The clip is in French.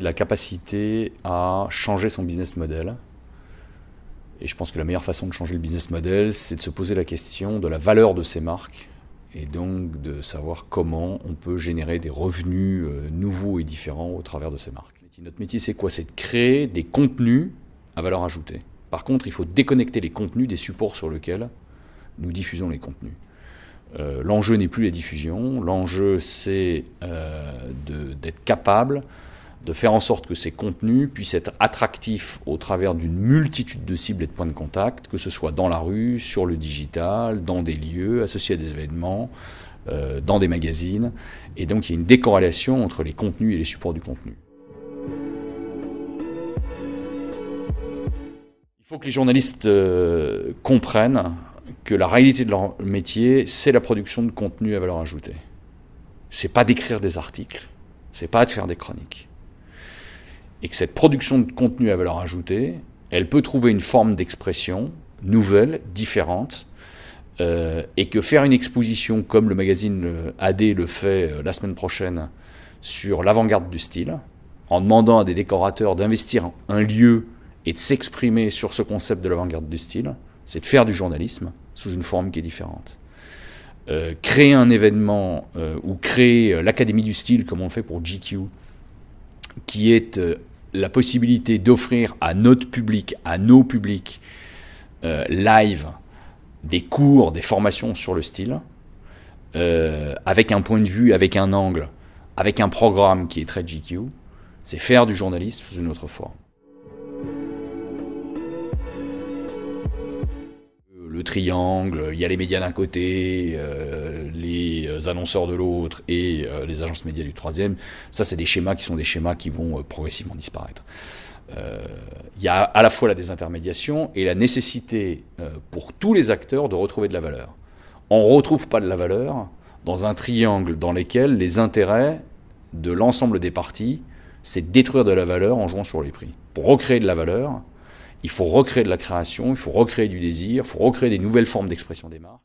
la capacité à changer son business model. Et je pense que la meilleure façon de changer le business model, c'est de se poser la question de la valeur de ces marques et donc de savoir comment on peut générer des revenus nouveaux et différents au travers de ces marques. Notre métier, c'est quoi? C'est de créer des contenus à valeur ajoutée. Par contre, il faut déconnecter les contenus des supports sur lesquels nous diffusons les contenus. L'enjeu n'est plus la diffusion, l'enjeu c'est d'être capable de faire en sorte que ces contenus puissent être attractifs au travers d'une multitude de cibles et de points de contact, que ce soit dans la rue, sur le digital, dans des lieux, associés à des événements, dans des magazines. Et donc il y a une décorrélation entre les contenus et les supports du contenu. Il faut que les journalistes comprennent que la réalité de leur métier, c'est la production de contenu à valeur ajoutée. C'est pas d'écrire des articles, c'est pas de faire des chroniques. Et que cette production de contenu à valeur ajoutée, elle peut trouver une forme d'expression nouvelle, différente, et que faire une exposition comme le magazine AD le fait la semaine prochaine sur l'avant-garde du style, en demandant à des décorateurs d'investir un lieu et de s'exprimer sur ce concept de l'avant-garde du style, c'est de faire du journalisme sous une forme qui est différente. Créer un événement ou créer l'Académie du style, comme on le fait pour GQ, qui est la possibilité d'offrir à notre public, à nos publics, live, des cours, des formations sur le style, avec un point de vue, avec un angle, avec un programme qui est très GQ, c'est faire du journalisme sous une autre forme. Le triangle, il y a les médias d'un côté, les annonceurs de l'autre et les agences médias du troisième. Ça, c'est des schémas qui vont progressivement disparaître. Il y a à la fois la désintermédiation et la nécessité pour tous les acteurs de retrouver de la valeur. On ne retrouve pas de la valeur dans un triangle dans lequel les intérêts de l'ensemble des parties, c'est de détruire de la valeur en jouant sur les prix. Pour recréer de la valeur, il faut recréer de la création, il faut recréer du désir, il faut recréer des nouvelles formes d'expression des marques.